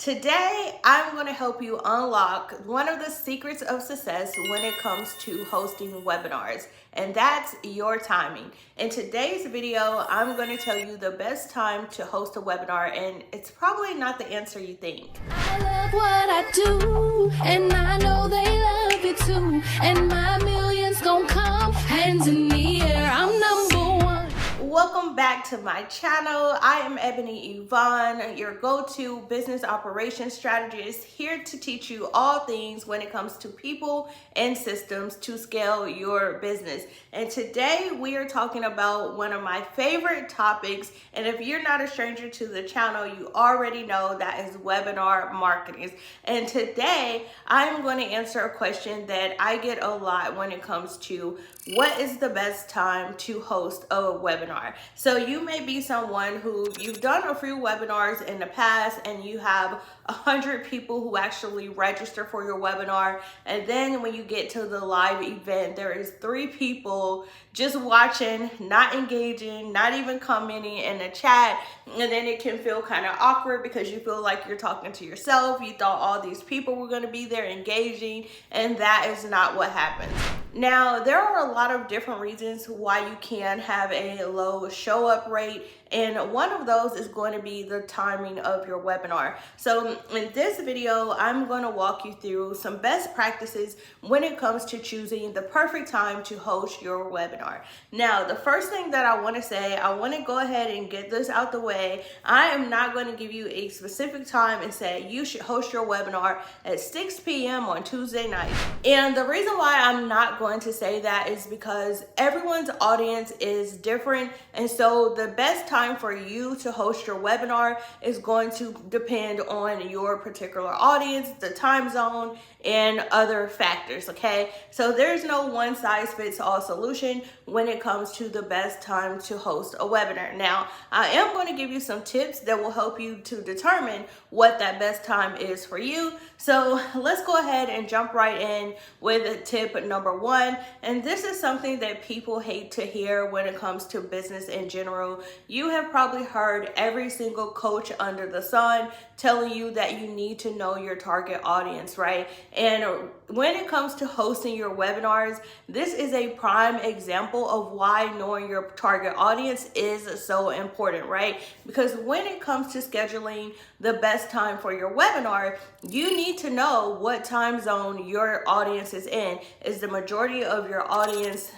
Today, I'm going to help you unlock one of the secrets of success when it comes to hosting webinars, and that's your timing. In today's video, I'm going to tell you the best time to host a webinar, and it's probably not the answer you think. I love what I do, and I know they love it too, and my millions gon' come hands in the air. I'm number one. Welcome back to my channel. I am Ebony Evaughn, your go-to business operations strategist, here to teach you all things when it comes to people and systems to scale your business. And today we are talking about one of my favorite topics, and if you're not a stranger to the channel, you already know that is webinar marketing. And today I'm going to answer a question that I get a lot when it comes to what is the best time to host a webinar. So you may be someone who you've done a few webinars in the past and you have 100 people who actually register for your webinar, and then when you get to the live event, there is 3 people just watching, not engaging, not even commenting in the chat, and then it can feel kind of awkward because you feel like you're talking to yourself. You thought all these people were going to be there engaging, and that is not what happens. Now, there are a lot of different reasons why you can have a low show up rate, and one of those is going to be the timing of your webinar. So in this video, I'm going to walk you through some best practices when it comes to choosing the perfect time to host your webinar. Now, the first thing that I want to say, I want to go ahead and get this out the way. I am not going to give you a specific time and say you should host your webinar at 6 p.m. on Tuesday night. And the reason why I'm not going to say that is because everyone's audience is different, and so the best time for you to host your webinar is going to depend on your particular audience, the time zone, and other factors. Okay, so there's no one size fits all solution when it comes to the best time to host a webinar. Now, I am going to give you some tips that will help you to determine what that best time is for you. So let's go ahead and jump right in with tip number 1. And this is something that people hate to hear when it comes to business in general. You have probably heard every single coach under the sun telling you that you need to know your target audience, right? And when it comes to hosting your webinars, this is a prime example of why knowing your target audience is so important, right? Because when it comes to scheduling the best time for your webinar, you need to know what time zone your audience is in. Is the majority of your audience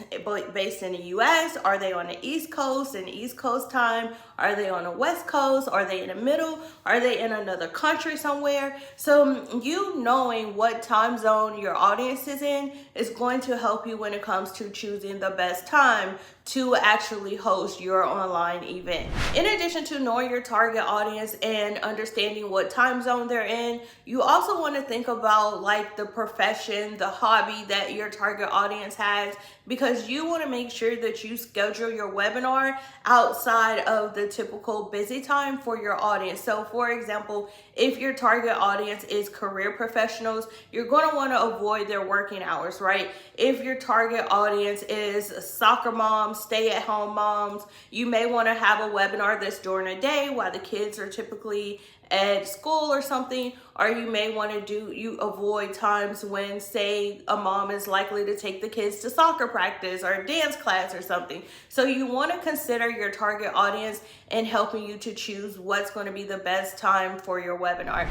based in the US? Are they on the East Coast and East Coast time? Are they on the West Coast? Are they in the middle? Are they in another country somewhere? So you knowing what time zone your audience is in is going to help you when it comes to choosing the best time to actually host your online event. In addition to knowing your target audience and understanding what time zone they're in, you also want to think about like the profession, the hobby that your target audience has, because you want to make sure that you schedule your webinar outside of the typical busy time for your audience. So for example, if your target audience is career professionals, you're going to want to avoid their working hours, right? If your target audience is soccer moms, stay-at-home moms, you may want to have a webinar that's during the day while the kids are typically at school or something, or you may want to avoid times when, say, a mom is likely to take the kids to soccer practice or dance class or something. So you want to consider your target audience in helping you to choose what's going to be the best time for your webinar.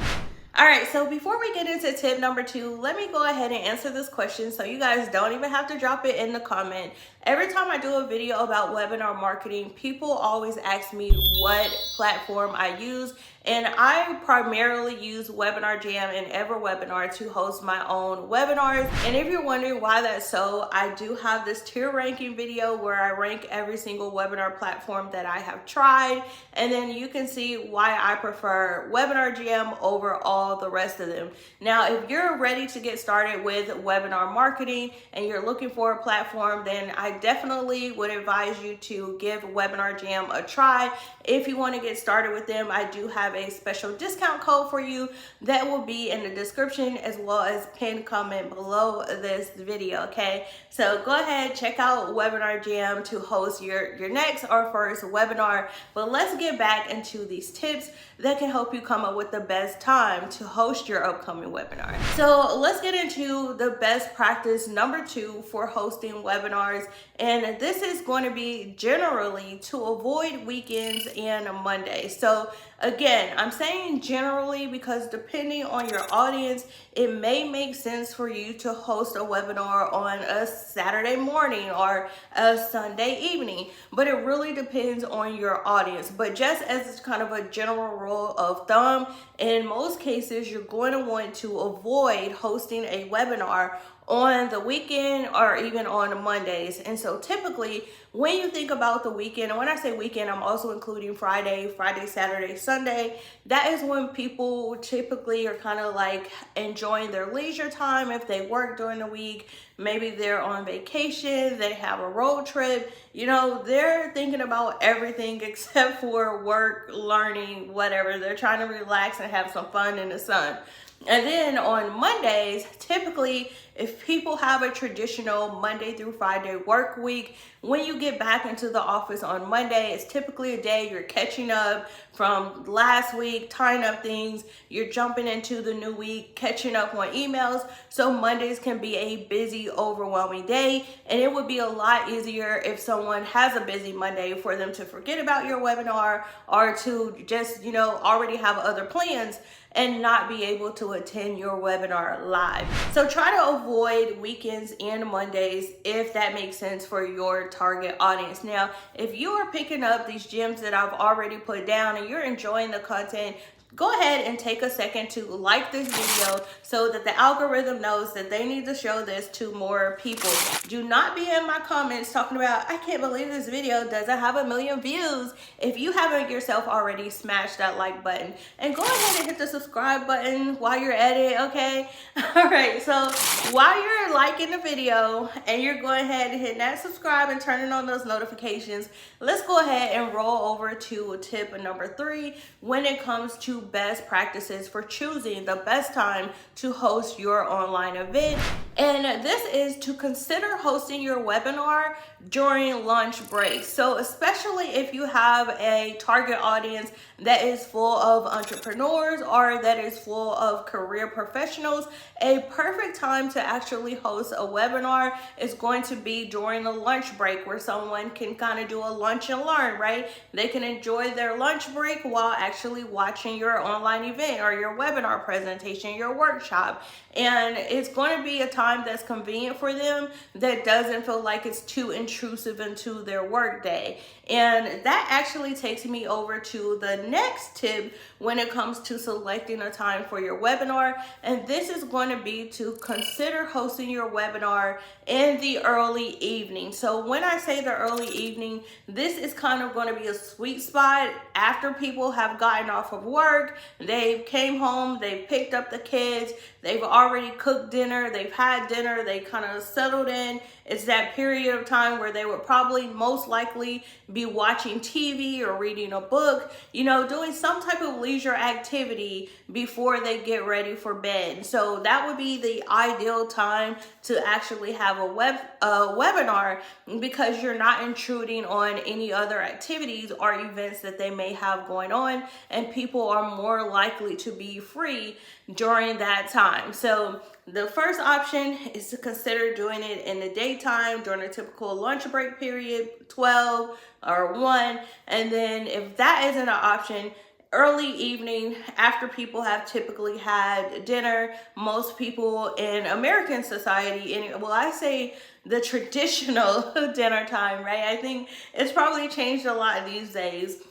All right, so before we get into tip number 2, let me go ahead and answer this question so you guys don't even have to drop it in the comment. Every time I do a video about webinar marketing, people always ask me what platform I use, and I primarily use Webinar Jam and Webinar to host my own webinars. And if you're wondering why that's so, I do have this tier ranking video where I rank every single webinar platform that I have tried, and then you can see why I prefer Webinar Jam over all the rest of them. Now, if you're ready to get started with webinar marketing and you're looking for a platform, then I definitely would advise you to give Webinar Jam a try. If you want to get started with them, I do have have a special discount code for you that will be in the description as well as pinned comment below this video, okay? So go ahead, check out Webinar Jam to host your next or first webinar. But let's get back into these tips that can help you come up with the best time to host your upcoming webinar. So let's get into the best practice number 2 for hosting webinars. And this is going to be generally to avoid weekends and Mondays. So again, I'm saying generally because depending on your audience, it may make sense for you to host a webinar on a Saturday morning or a Sunday evening, but it really depends on your audience. But just as kind of a general rule of thumb, in most cases, you're going to want to avoid hosting a webinar on the weekend or even on Mondays. And so typically when you think about the weekend, and when I say weekend, I'm also including Friday, Saturday, Sunday, that is when people typically are kind of like enjoying their leisure time. If they work during the week, maybe they're on vacation, they have a road trip, you know, they're thinking about everything except for work, learning, whatever. They're trying to relax and have some fun in the sun. And then on Mondays, typically, if people have a traditional Monday through Friday work week, when you get back into the office on Monday, it's typically a day you're catching up from last week, tying up things, you're jumping into the new week, catching up on emails. So Mondays can be a busy, overwhelming day, and it would be a lot easier if someone has a busy Monday for them to forget about your webinar or to just, you know, already have other plans and not be able to attend your webinar live. So try to avoid weekends and Mondays if that makes sense for your target audience. Now, if you are picking up these gems that I've already put down and you're enjoying the content, go ahead and take a second to like this video so that the algorithm knows that they need to show this to more people. Do not be in my comments talking about, I can't believe this video doesn't have 1 million views, if you haven't yourself already smashed that like button. And go ahead and hit the subscribe button while you're at it, okay? All right, so while you're liking the video and you're going ahead and hitting that subscribe and turning on those notifications, let's go ahead and roll over to tip number 3 when it comes to best practices for choosing the best time to host your online event. And this is to consider hosting your webinar during lunch breaks. So especially if you have a target audience that is full of entrepreneurs or that is full of career professionals, a perfect time to actually host a webinar is going to be during the lunch break, where someone can kind of do a lunch and learn, right? They can enjoy their lunch break while actually watching your online event or your webinar presentation, your workshop. And it's going to be a time that's convenient for them, that doesn't feel like it's too intrusive into their work day. And that actually takes me over to the next tip when it comes to selecting a time for your webinar. And this is going to be to consider hosting your webinar in the early evening. So when I say the early evening, this is kind of going to be a sweet spot after people have gotten off of work, they've came home, they've picked up the kids, they've already cooked dinner, they've had dinner, they kind of settled in. It's that period of time where they would probably most likely be watching TV or reading a book, you know, doing some type of leisure activity before they get ready for bed. So that would be the ideal time to actually have a webinar, because you're not intruding on any other activities or events that they may have going on, and people are more likely to be free during that time. So the first option is to consider doing it in the daytime during a typical lunch break period, 12 or 1. And then if that isn't an option, early evening after people have typically had dinner. Most people in American society, and well, I say the traditional dinner time, right? I think it's probably changed a lot these days,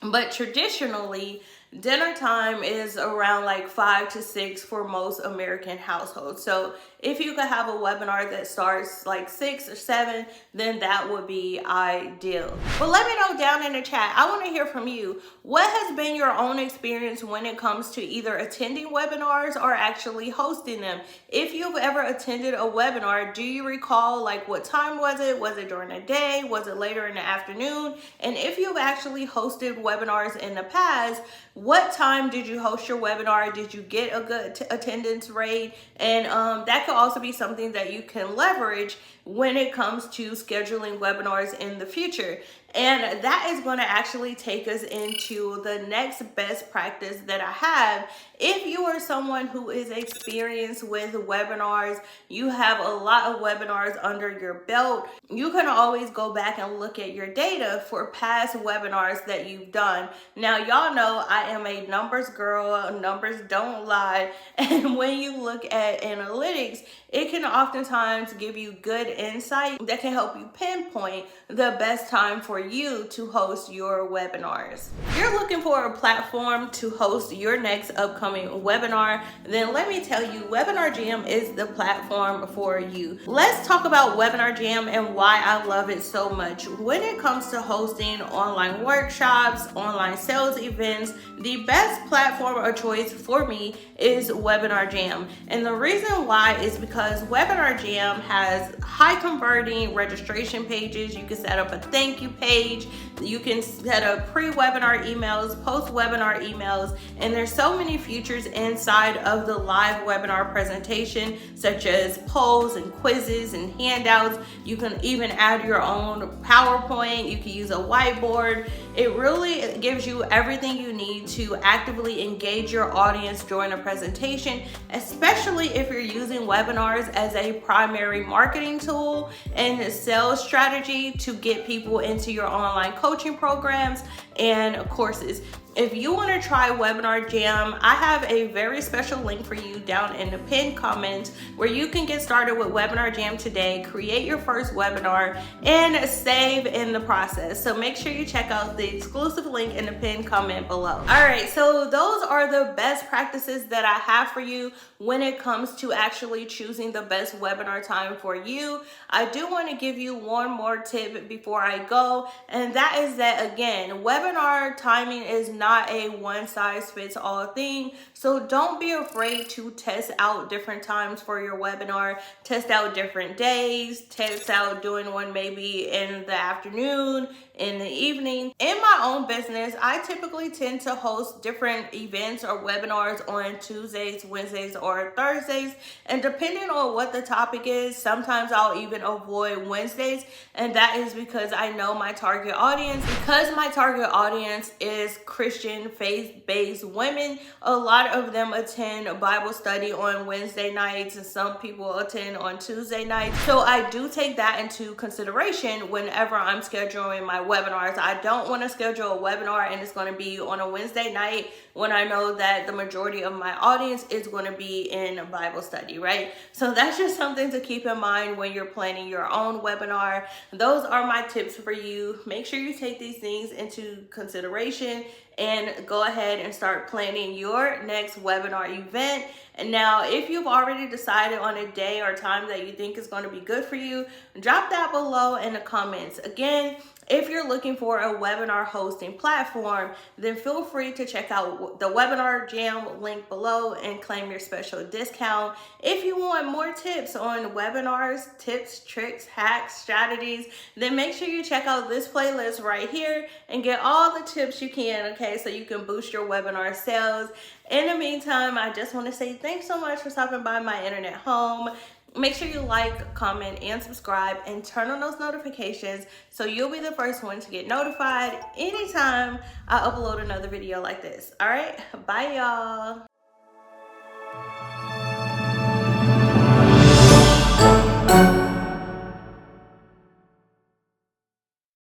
but traditionally dinner time is around like 5 to 6 for most American households. So if you could have a webinar that starts like 6 or 7, then that would be ideal. But let me know down in the chat. I want to hear from you. What has been your own experience when it comes to either attending webinars or actually hosting them? If you've ever attended a webinar, do you recall like what time was it? Was it during the day? Was it later in the afternoon? And if you've actually hosted webinars in the past, what time did you host your webinar? Did you get a good attendance rate? And that could also be something that you can leverage when it comes to scheduling webinars in the future. And that is going to actually take us into the next best practice that I have. If you are someone who is experienced with webinars, you have a lot of webinars under your belt, you can always go back and look at your data for past webinars that you've done. Now, y'all know I am a numbers girl, numbers don't lie. And when you look at analytics, it can oftentimes give you good insight that can help you pinpoint the best time for you to host your webinars. If you're looking for a platform to host your next upcoming webinar, then let me tell you, Webinar Jam is the platform for you. Let's talk about Webinar Jam and why I love it so much. When it comes to hosting online workshops, online sales events, the best platform of choice for me is Webinar Jam. And the reason why is because Webinar Jam has high converting registration pages. You can set up a thank you page. You can set up pre-webinar emails, post-webinar emails, and there's so many features inside of the live webinar presentation, such as polls and quizzes and handouts. You can even add your own PowerPoint. You can use a whiteboard. It really gives you everything you need to actively engage your audience during a presentation, especially if you're using webinars as a primary marketing tool and sales strategy to get people into your online coaching programs and courses. If you want to try Webinar Jam, I have a very special link for you down in the pinned comment where you can get started with Webinar Jam today, create your first webinar, and save in the process. So make sure you check out the exclusive link in the pinned comment below. All right, so those are the best practices that I have for you when it comes to actually choosing the best webinar time for you. I do want to give you one more tip before I go, and that is that, again, webinar timing is not a one-size-fits-all thing. So don't be afraid to test out different times for your webinar. Test out different days. Test out doing one maybe in the afternoon, in the evening. In my own business, I typically tend to host different events or webinars on Tuesdays, Wednesdays, or Thursdays. And depending on what the topic is, sometimes I'll even avoid Wednesdays. And that is because I know my target audience. Because my target audience is Christian faith-based women, a lot of them attend Bible study on Wednesday nights, and some people attend on Tuesday nights. So I do take that into consideration whenever I'm scheduling my webinars. I don't want to schedule a webinar and it's going to be on a Wednesday night when I know that the majority of my audience is going to be in a Bible study, right? So that's just something to keep in mind when you're planning your own webinar. Those are my tips for you. Make sure you take these things into consideration and go ahead and start planning your next webinar event. And now, if you've already decided on a day or time that you think is going to be good for you, drop that below in the comments. Again, if you're looking for a webinar hosting platform, then feel free to check out the Webinar Jam link below and claim your special discount. If you want more tips on webinars, tips, tricks, hacks, strategies, then make sure you check out this playlist right here and get all the tips you can, okay, so you can boost your webinar sales. In the meantime, I just want to say thanks so much for stopping by my internet home. Make sure you like, comment, and subscribe, and turn on those notifications so you'll be the first one to get notified anytime I upload another video like this. All right, bye y'all.